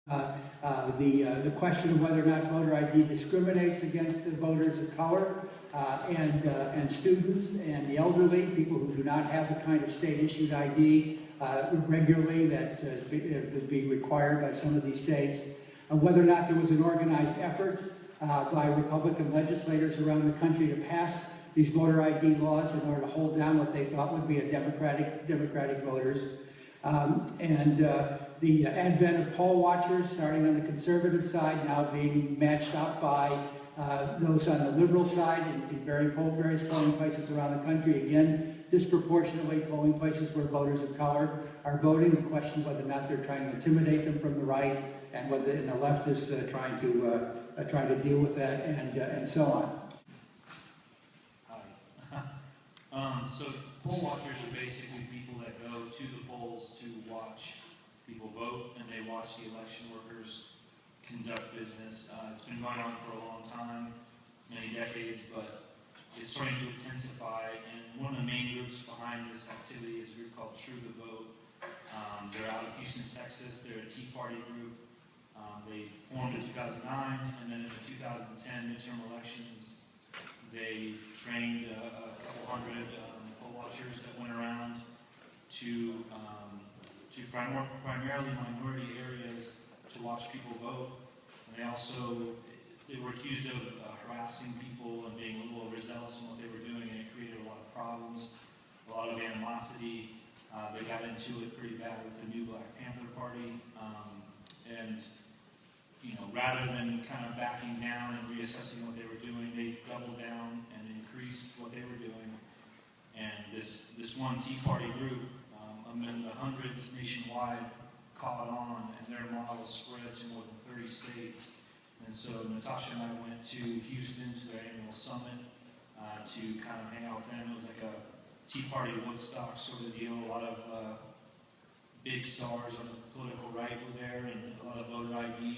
The question of whether or not voter ID discriminates against the voters of color and students and the elderly, people who do not have the kind of state-issued ID regularly that was being required by some of these states, whether or not there was an organized effort by Republican legislators around the country to pass these voter ID laws in order to hold down what they thought would be a Democratic voters. The advent of poll watchers, starting on the conservative side, now being matched up by those on the liberal side in various polling places around the country. Again, disproportionately polling places where voters of color are voting. The question whether or not they're trying to intimidate them from the right, and whether the left is trying to deal with that, and so on. So poll watchers are basically people that go to the polls to watch people vote, and they watch the election workers conduct business. It's been going on for a long time, many decades, but it's starting to intensify. And one of the main groups behind this activity is a group called True the Vote. They're out of Houston, Texas. They're a Tea Party group. They formed in 2009, and then in the 2010 midterm elections, they trained a couple hundred poll watchers that went around to primarily minority areas to watch people vote. And they were accused of harassing people and being a little overzealous in what they were doing, and it created a lot of problems, a lot of animosity. They got into it pretty bad with the new Black Panther Party, and rather than kind of backing down and reassessing what they were doing, they doubled down and increased what they were doing. And this one Tea Party group, among the hundreds nationwide, caught on, and their model spread to more than 30 states. And so Natasha and I went to Houston to their annual summit to kind of hang out with them. It was like a Tea Party Woodstock sort of deal. A lot of big stars on the political right were there, and a lot of voter ID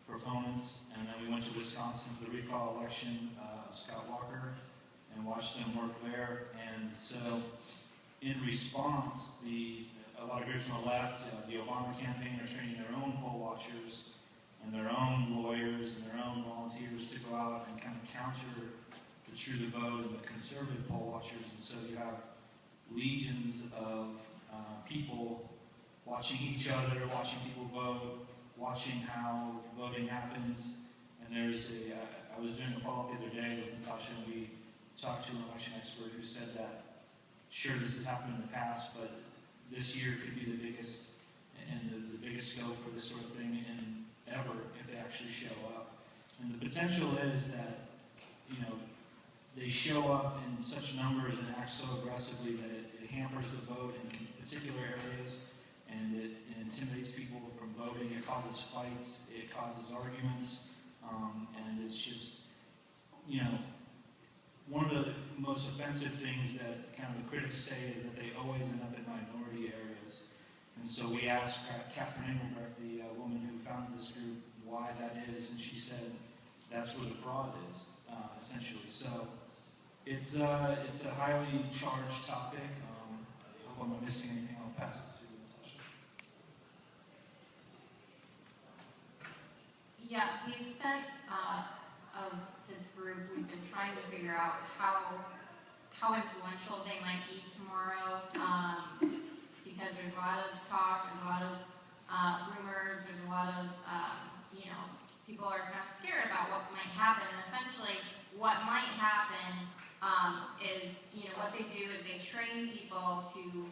proponents. And then we went to Wisconsin for the recall election of Scott Walker and watched them work there. And so in response, a lot of groups on the left, the Obama campaign, are training their own poll watchers and their own lawyers and their own volunteers to go out and kind of counter the True the Vote and the conservative poll watchers. And so you have legions of people watching each other, watching people vote, watching how voting happens. And I was doing a follow-up the other day with Natasha, and we talked to an election expert who said that, sure, this has happened in the past, but this year could be the biggest and the biggest scope for this sort of thing in ever if they actually show up. And the potential is that, they show up in such numbers and act so aggressively that it hampers the vote in particular areas, and it intimidates people from voting. It causes fights, it causes arguments, and it's just, one of the most offensive things that kind of the critics say is that they always end up in minority areas. And so we asked Catherine Engelbrecht, the woman who founded this group, why that is, and she said that's where the fraud is, essentially. So it's a highly charged topic. I hope I'm not missing anything. I'll pass it to Natasha. Yeah, the extent of this group, we've been trying to figure out how influential they might be tomorrow, because there's a lot of talk, there's a lot of rumors, there's a lot of, people are kind of scared about what might happen. And essentially, what might happen is, what they do is they train people to,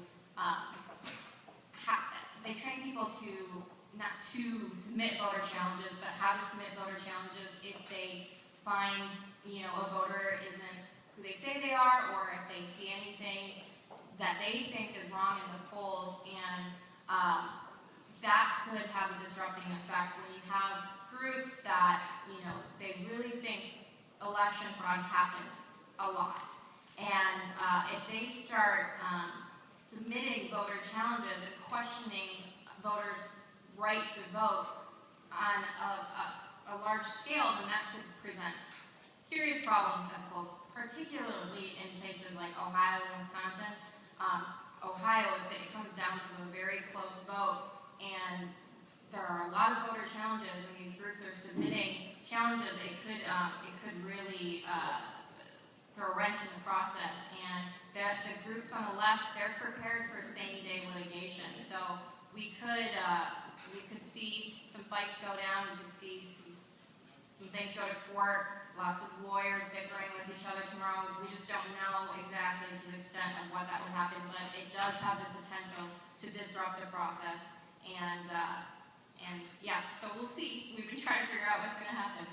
not to submit voter challenges, but how to submit voter challenges if they find, a voter isn't who they say they are, or if they see anything that they think is wrong in the polls. And that could have a disrupting effect when you have groups that, they really think election fraud happens a lot. And if they start submitting voter challenges and questioning voters' right to vote on a large scale, then that could present serious problems at the polls, particularly in places like Ohio and Wisconsin. Ohio, it comes down to a very close vote, and there are a lot of challenges and these groups are submitting challenges, it could really throw a wrench in the process. And the groups on the left, they're prepared for same-day litigation. So we could see some fights go down. We could see some things go to court. Lots of lawyers bickering with each other tomorrow. We just don't know exactly to the extent of what that would happen, but it does have the potential to disrupt the process. And yeah, so we'll see. We've been trying to figure out what's going to happen.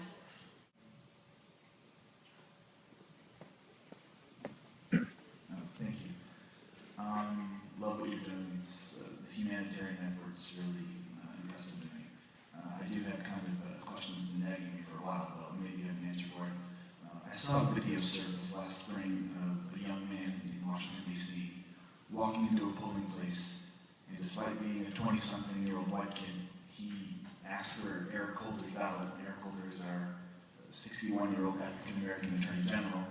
Thank you. Love what you're doing. It's the humanitarian effort's really impressive to me. I do have kind of a question that's been nagging me for a while, though. Maybe you have an answer for it. I saw a video service last spring of a young man in Washington, D.C. walking into a polling place, and despite being a 20-something-year-old white kid, he asked for Eric Holder's ballot. Eric Holder is our 61-year-old African-American Attorney General,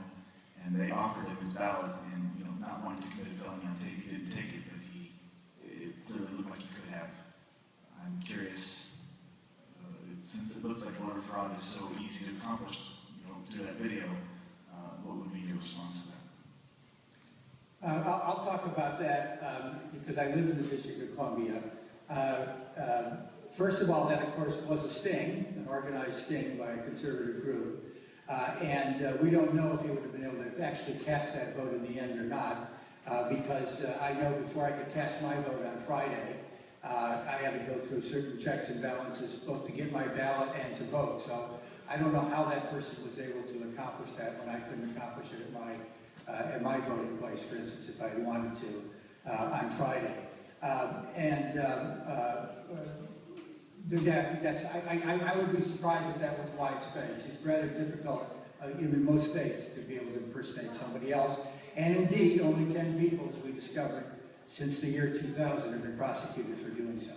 and they offered him his ballot, and not wanting to commit a felony on tape, he didn't take it, but it clearly looked like he could have. I'm curious, since it looks like voter fraud is so easy to accomplish, through that video, what would be your response to that? I'll talk about that because I live in the District of Columbia. First of all, that of course was a sting, an organized sting by a conservative group. And we don't know if he would have been able to actually cast that vote in the end or not, because I know before I could cast my vote on Friday, I had to go through certain checks and balances both to get my ballot and to vote. So I don't know how that person was able to accomplish that when I couldn't accomplish it at my voting place, for instance, if I wanted to on Friday. I would be surprised if that was widespread. It's rather difficult in most states to be able to impersonate somebody else. And indeed, only 10 people, as we discovered, since the year 2000 have been prosecuted for doing so.